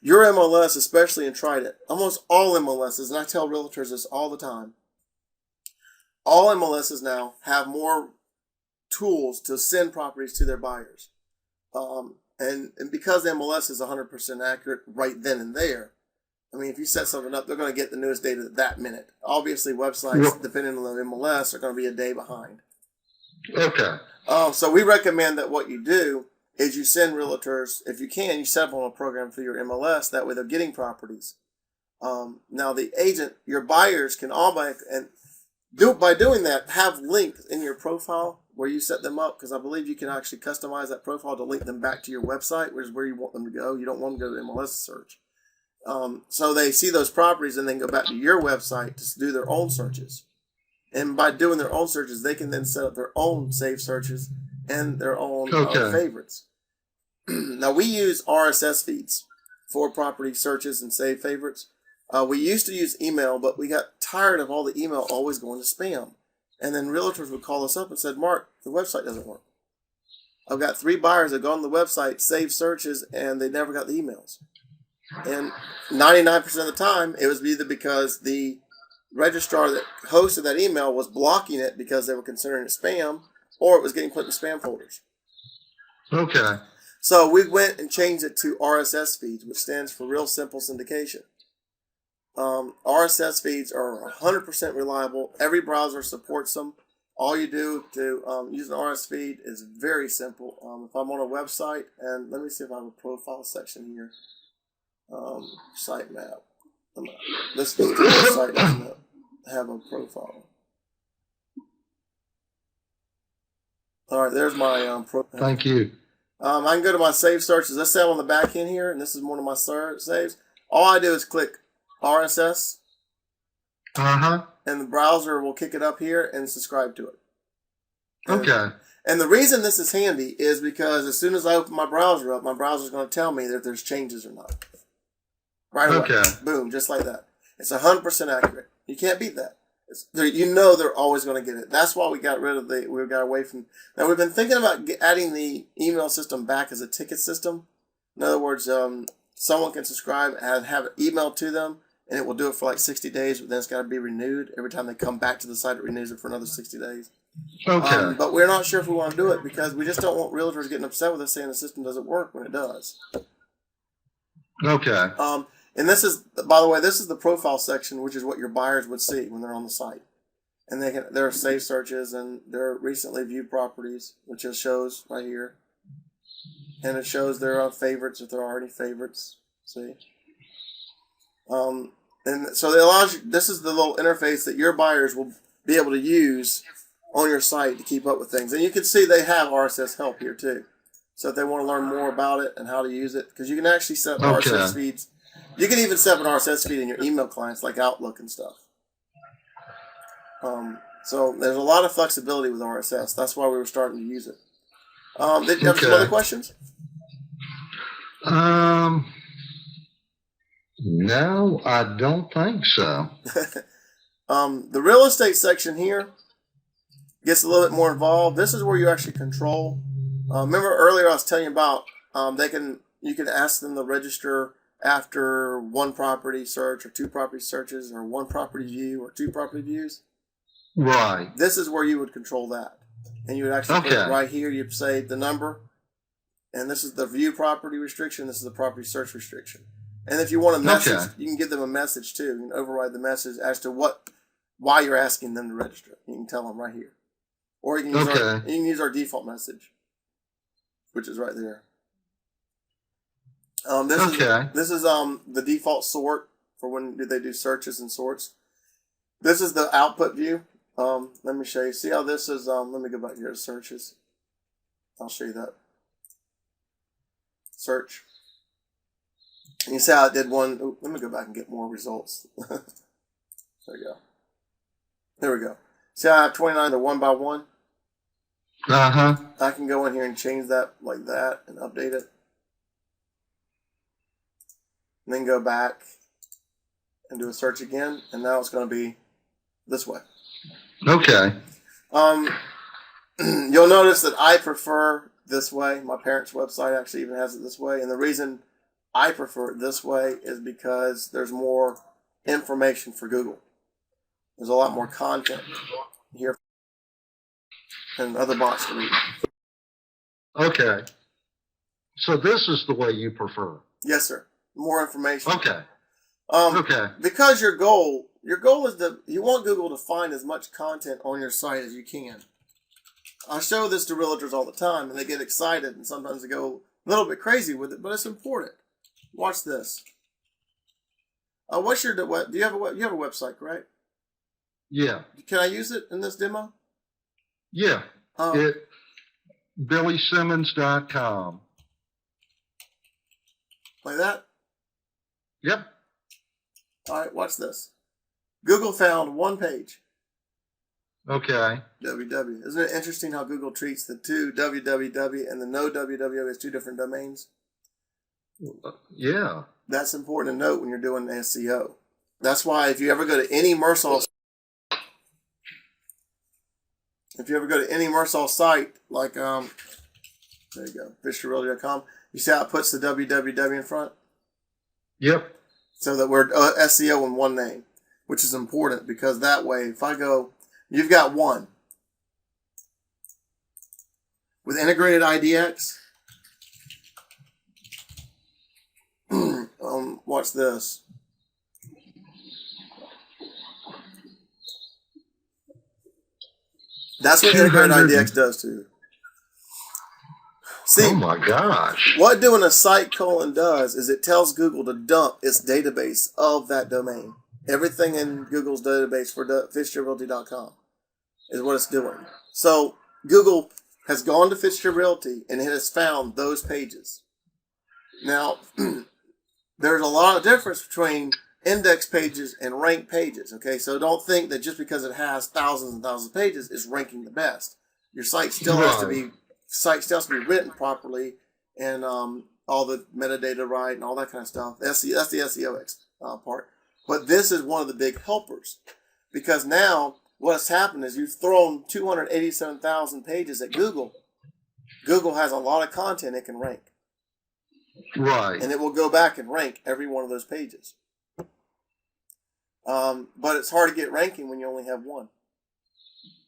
Speaker 2: your MLS, especially in Trident, almost all MLSs, and I tell realtors this all the time, all MLSs now have more tools to send properties to their buyers. And because MLS is 100% accurate right then and there, I mean, if you set something up, they're going to get the newest data that minute. Obviously, websites, depending on the MLS, are going to be a day behind.
Speaker 1: Okay.
Speaker 2: So we recommend that what you do is you send realtors, if you can, you set up on a program for your MLS. That way they're getting properties. Now the agent, your buyers can all buy, and by doing that, have links in your profile where you set them up, because I believe you can actually customize that profile to link them back to your website, which is where you want them to go. You don't want them to go to MLS search. So they see those properties and then go back to your website to do their own searches. And by doing their own searches, they can then set up their own saved searches and their own favorites. Now, we use RSS feeds for property searches and save favorites. We used to use email, but we got tired of all the email always going to spam. And then realtors would call us up and said, Mark, the website doesn't work. I've got 3 buyers that go on the website, save searches, and they never got the emails. And 99% of the time, it was either because the registrar that hosted that email was blocking it because they were considering it spam, or it was getting put in spam folders.
Speaker 1: Okay.
Speaker 2: So we went and changed it to RSS feeds, which stands for Real Simple Syndication. RSS feeds are 100% reliable. Every browser supports them. All you do to use an RSS feed is very simple. If I'm on a website, and let me see if I have a profile section here. Site map. This particular site doesn't have a profile. All right, there's my profile.
Speaker 1: Thank you.
Speaker 2: I can go to my save searches. Let's say I'm on the back end here, and this is one of my saves. All I do is click RSS, and the browser will kick it up here and subscribe to it.
Speaker 1: Okay.
Speaker 2: And the reason this is handy is because as soon as I open my browser up, my browser is going to tell me if there's changes or not. Right away.
Speaker 1: Okay.
Speaker 2: Boom, just like that. It's 100% accurate. You can't beat that. They're always going to get it. That's why we got away from. Now we've been thinking about adding the email system back as a ticket system. In other words, someone can subscribe and have it emailed to them, and it will do it for like 60 days, but then it's got to be renewed. Every time they come back to the site, it renews it for another 60 days.
Speaker 1: Okay.
Speaker 2: But we're not sure if we want to do it because we just don't want realtors getting upset with us saying the system doesn't work when it does.
Speaker 1: Okay.
Speaker 2: And this is, by the way, this is the profile section, which is what your buyers would see when they're on the site. And there are saved searches and there are recently viewed properties, which it shows right here. And it shows their favorites if there are any favorites. See? And so it allows you, this is the little interface that your buyers will be able to use on your site to keep up with things. And you can see they have RSS help here too. So if they want to learn more about it and how to use it, because you can actually set up RSS feeds. You can even set up an RSS feed in your email clients like Outlook and stuff. So there's a lot of flexibility with RSS. That's why we were starting to use it. Did you have some other questions?
Speaker 1: No, I don't think so.
Speaker 2: The real estate section here gets a little bit more involved. This is where you actually control. Remember earlier I was telling you about you can ask them to register after one property search or 2 property searches or 1 property view or 2 property views.
Speaker 1: Right.
Speaker 2: This is where you would control that. And you would actually put it right here. You'd say the number. And this is the view property restriction. This is the property search restriction. And if you want a message, you can give them a message too. You can override the message as to what why you're asking them to register. You can tell them right here. Or you can use our default message, which is right there. This is the default sort for when they do searches and sorts. This is the output view. Let me show you. See how this is? Let me go back here to searches. I'll show you that. Search. And you see how it did one. Ooh, let me go back and get more results. There we go. There we go. See how I have 29 to 1 by 1? I can go in here and change that like that and update it. And then go back and do a search again. And now it's going to be this way.
Speaker 1: Okay.
Speaker 2: You'll notice that I prefer this way. My parents' website actually even has it this way. And the reason I prefer it this way is because there's more information for Google. There's a lot more content here and other bots to read.
Speaker 1: Okay. So this is the way you prefer.
Speaker 2: Yes, sir. More information.
Speaker 1: Okay.
Speaker 2: Because your goal is you want Google to find as much content on your site as you can. I show this to realtors all the time, and they get excited, and sometimes they go a little bit crazy with it, but it's important. Watch this. What's your web? Do you have a website, correct?
Speaker 1: Yeah.
Speaker 2: Can I use it in this demo?
Speaker 1: Yeah. BillySimmons.com.
Speaker 2: Like that?
Speaker 1: Yep.
Speaker 2: All right, watch this. Google found one page.
Speaker 1: Okay.
Speaker 2: www. Isn't it interesting how Google treats the two www and the no www as two different domains?
Speaker 1: Yeah.
Speaker 2: That's important to note when you're doing SEO. That's why if you ever go to any Myrsol site, like there you go, fisherrealty.com, you see how it puts the www in front?
Speaker 1: Yep.
Speaker 2: So that we're SEO in one name, which is important because that way, if I go, you've got one. With integrated IDX, watch this. That's what integrated IDX does to you. See,
Speaker 1: oh my gosh.
Speaker 2: What doing a site colon does is it tells Google to dump its database of that domain. Everything in Google's database for FitchYourRealty.com is what it's doing. So Google has gone to Fitch Your Realty and it has found those pages. Now, there's a lot of difference between index pages and ranked pages. Okay, so don't think that just because it has thousands and thousands of pages, it's ranking the best. Your site still has to be written properly and all the metadata right and all that kind of stuff. That's the SEO part. But this is one of the big helpers because now what's happened is you've thrown 287,000 pages at Google. Google has a lot of content it can rank.
Speaker 1: Right.
Speaker 2: And it will go back and rank every one of those pages. But it's hard to get ranking when you only have one.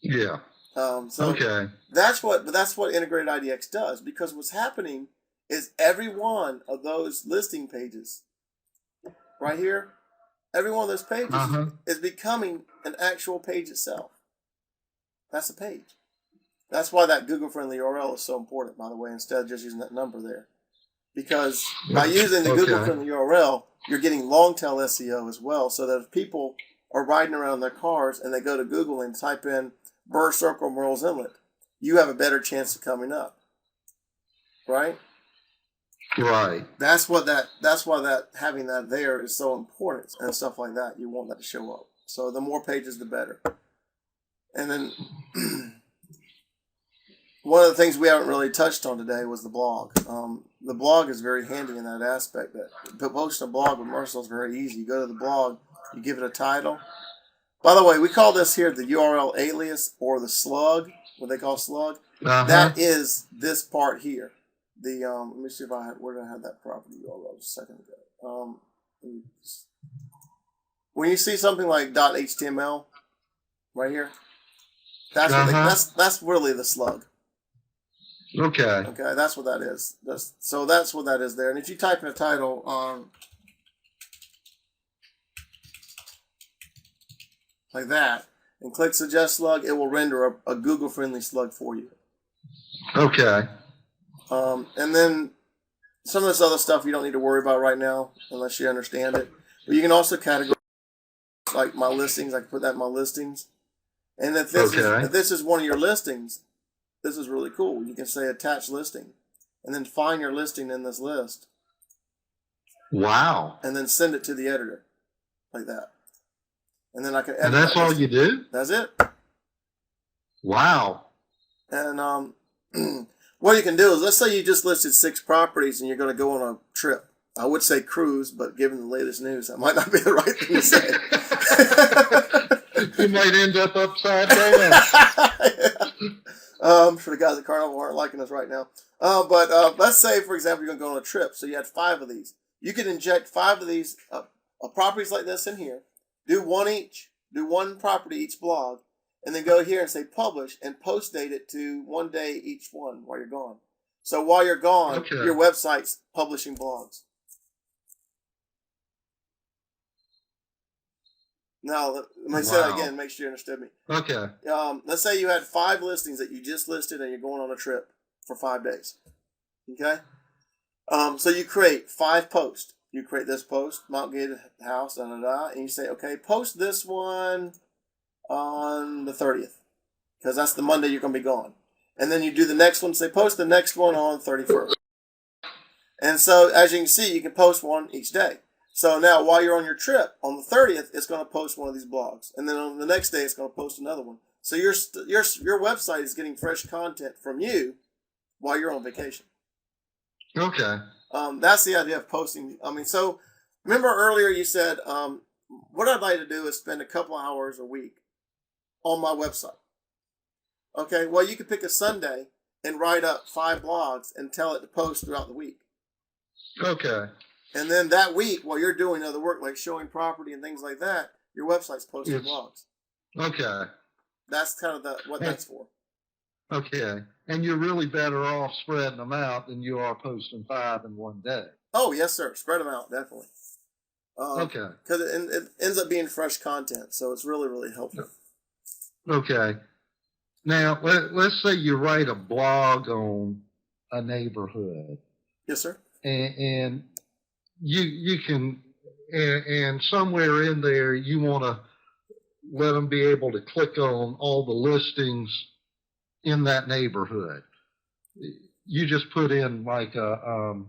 Speaker 1: Yeah. Okay.
Speaker 2: That's what integrated IDX does, because what's happening is every one of those listing pages right here, every one of those pages is becoming an actual page itself. That's a page. That's why that Google-friendly URL is so important, by the way, instead of just using that number there. Because by using the Google-friendly URL, you're getting long-tail SEO as well, so that if people are riding around in their cars and they go to Google and type in Burr Circle Merle's Inlet, you have a better chance of coming up. Right?
Speaker 1: Right.
Speaker 2: That's why having that there is so important and stuff like that. You want that to show up. So the more pages, the better. And then one of the things we haven't really touched on today was the blog. The blog is very handy in that aspect. That posting a blog with Myrsol is very easy. You go to the blog, you give it a title. By the way, we call this here the URL alias or the slug, what they call slug. That is this part here. The let me see if where did I have that property URL just a second ago. When you see something like .html right here, that's really the slug.
Speaker 1: Okay.
Speaker 2: Okay, that's what that is. That's what that is there. And if you type in a title, like that, and click Suggest Slug, it will render a Google-friendly slug for you.
Speaker 1: Okay.
Speaker 2: And then some of this other stuff you don't need to worry about right now unless you understand it. But you can also categorize like my listings. I can put that in my listings. And if this is one of your listings, this is really cool. You can say attach listing and then find your listing in this list.
Speaker 1: Wow.
Speaker 2: And then send it to the editor like that. And then I can edit.
Speaker 1: And that's all you do?
Speaker 2: That's it.
Speaker 1: Wow.
Speaker 2: And what you can do is, let's say you just listed 6 properties and you're going to go on a trip. I would say cruise, but given the latest news, that might not be the right thing to say.
Speaker 1: You might end up upside down.
Speaker 2: I'm sure the guys at Carnival aren't liking us right now. But let's say, for example, you're going to go on a trip. So you had 5 of these. You could inject 5 of these properties like this in here. Do one each. Do one property each blog. And then go here and say publish and post date it to 1 day each one while you're gone. So while you're gone, your website's publishing blogs. Now, let me say that again, make sure you understood me.
Speaker 1: Okay.
Speaker 2: Let's say you had 5 listings that you just listed and you're going on a trip for 5 days. Okay? So you create 5 posts. You create this post, Mount Gated House, and you say, okay, post this one on the 30th, because that's the Monday you're going to be gone. And then you do the next one, say post the next one on 31st. And so, as you can see, you can post one each day. So now, while you're on your trip, on the 30th, it's going to post one of these blogs. And then on the next day, it's going to post another one. So your website is getting fresh content from you while you're on vacation.
Speaker 1: Okay.
Speaker 2: That's the idea of posting. I mean, so remember earlier you said, what I'd like to do is spend a couple hours a week on my website. Okay, well, you could pick a Sunday and write up 5 blogs and tell it to post throughout the week.
Speaker 1: Okay.
Speaker 2: And then that week, while you're doing other work like showing property and things like that, your website's posting blogs.
Speaker 1: Okay.
Speaker 2: That's kind of what that's for.
Speaker 1: Okay. And you're really better off spreading them out than you are posting 5 in one day.
Speaker 2: Oh, yes, sir. Spread them out, definitely.
Speaker 1: Okay.
Speaker 2: Because it ends up being fresh content, so it's really, really helpful.
Speaker 1: Okay. Now, let's say you write a blog on a neighborhood.
Speaker 2: Yes, sir.
Speaker 1: And you can, and somewhere in there you want to let them be able to click on all the listings in that neighborhood. You just put in like a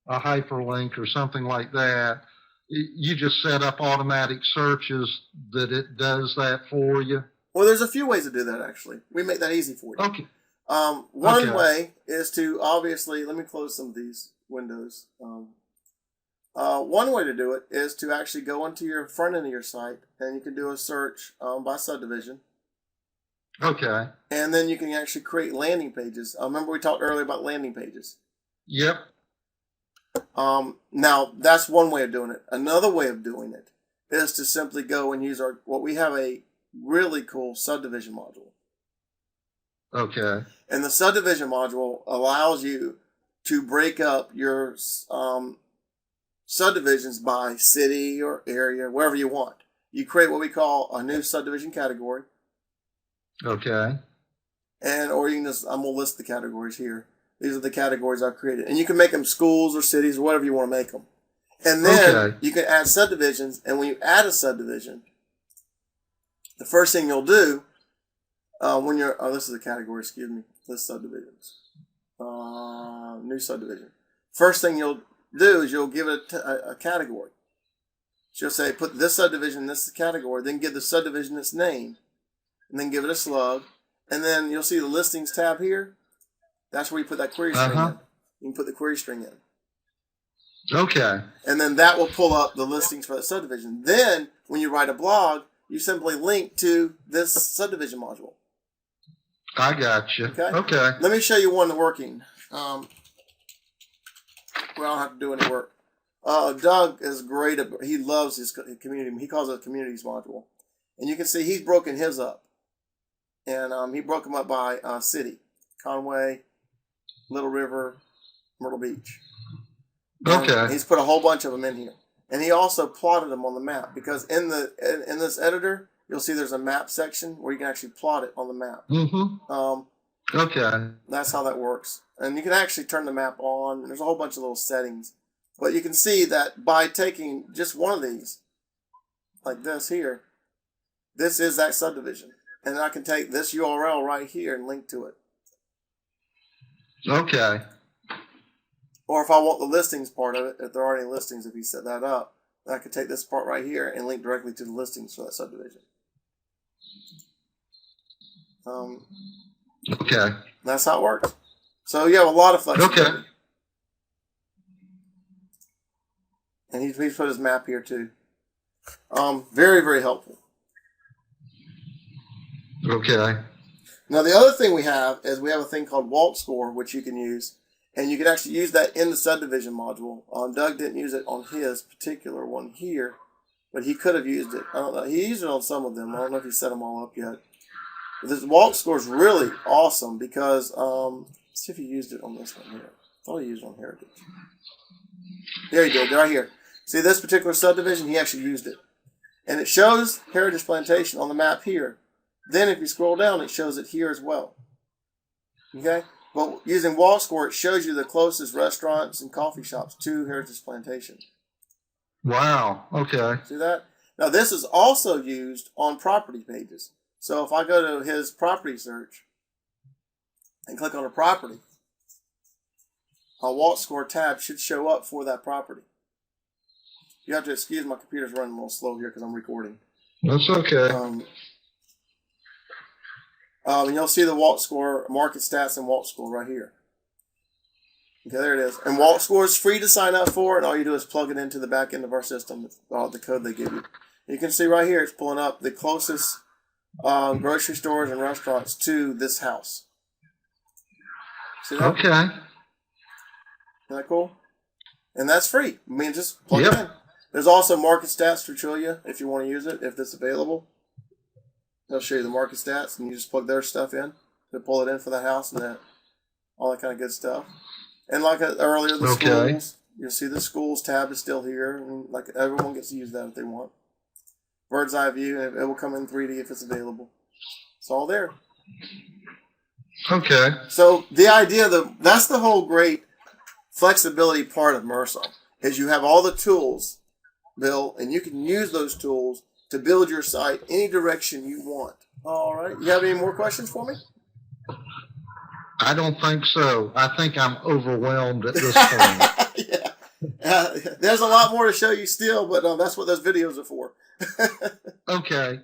Speaker 1: hyperlink or something like that. You just set up automatic searches that it does that for you.
Speaker 2: Well, there's a few ways to do that, actually. We make that easy for you.
Speaker 1: Okay.
Speaker 2: One way is to, obviously, let me close some of these windows. One way to do it is to actually go into your front end of your site, and you can do a search by subdivision.
Speaker 1: Okay.
Speaker 2: And then you can actually create landing pages. Remember we talked earlier about landing pages?
Speaker 1: Yep.
Speaker 2: Now, that's one way of doing it. Another way of doing it is to simply go and use we have a really cool subdivision module.
Speaker 1: Okay.
Speaker 2: And the subdivision module allows you to break up your subdivisions by city or area, wherever you want. You create what we call a new subdivision category.
Speaker 1: Okay.
Speaker 2: Or you can just, I'm going to list the categories here. These are the categories I've created. And you can make them schools or cities or whatever you want to make them. And then you can add subdivisions. And when you add a subdivision, the first thing you'll do when you're, this is a category, excuse me, list subdivisions. New subdivision. First thing you'll do is you'll give it a category. So you'll say, put this subdivision in this category, then give the subdivision its name, and then give it a slug. And then you'll see the listings tab here. That's where you put that query string in. You can put the query string in.
Speaker 1: Okay.
Speaker 2: And then that will pull up the listings for that subdivision. Then, when you write a blog, you simply link to this subdivision module.
Speaker 1: I got you. Okay.
Speaker 2: Let me show you one working. We don't have to do any work. Doug is great. He loves his community. He calls it a communities module. And you can see he's broken his up. And he broke them up by city. Conway, Little River, Myrtle Beach. And he's put a whole bunch of them in here. And he also plotted them on the map because in this editor, you'll see there's a map section where you can actually plot it on the map.
Speaker 1: Okay.
Speaker 2: That's how that works. And you can actually turn the map on. There's a whole bunch of little settings. But you can see that by taking just one of these, like this here, this is that subdivision. And I can take this URL right here and link to it.
Speaker 1: Okay.
Speaker 2: Or if I want the listings part of it, if there are any listings, if you set that up, then I could take this part right here and link directly to the listings for that subdivision.
Speaker 1: Okay.
Speaker 2: That's how it works. So you have a lot of flexibility.
Speaker 1: Okay.
Speaker 2: And he's put his map here too. Very, very helpful.
Speaker 1: Okay.
Speaker 2: Now the other thing we have is we have a thing called Walk Score, which you can use. And you can actually use that in the subdivision module. Doug didn't use it on his particular one here, but he could have used it. I don't know. He used it on some of them. I don't know if he set them all up yet. But this Walk Score is really awesome because, let's see if he used it on this one here. I thought he used it on Heritage. There he did, right here. See this particular subdivision? He actually used it. And it shows Heritage Plantation on the map here. Then if you scroll down, it shows it here as well. Okay? But using Walk Score, it shows you the closest restaurants and coffee shops to Heritage Plantation.
Speaker 1: Wow. Okay.
Speaker 2: See that? Now this is also used on property pages. So if I go to his property search and click on a property, a Walk Score tab should show up for that property. You have to excuse my computer's running a little slow here because I'm recording.
Speaker 1: That's okay.
Speaker 2: And you'll see the Walk Score, market stats and Walk Score right here. Okay, there it is. And Walk Score is free to sign up for, and all you do is plug it into the back end of our system, the code they give you. You can see right here, it's pulling up the closest grocery stores and restaurants to this house. See that?
Speaker 1: Okay.
Speaker 2: Isn't that cool? And that's free. I mean, just plug it in. There's also market stats for Trillia if you want to use it, if it's available. They'll show you the market stats, and you just plug their stuff in to pull it in for the house and that, all that kind of good stuff. And like earlier, the schools, you'll see the schools tab is still here, and like everyone gets to use that if they want. Bird's eye view, and it will come in 3D if it's available. It's all there.
Speaker 1: Okay.
Speaker 2: So the idea, that's the whole great flexibility part of Myrsol, is you have all the tools, Bill, and you can use those tools to build your site any direction you want. All right. You have any more questions for me?
Speaker 1: I don't think so. I think I'm overwhelmed at this point.
Speaker 2: Yeah. There's a lot more to show you still, but that's what those videos are for.
Speaker 1: Okay.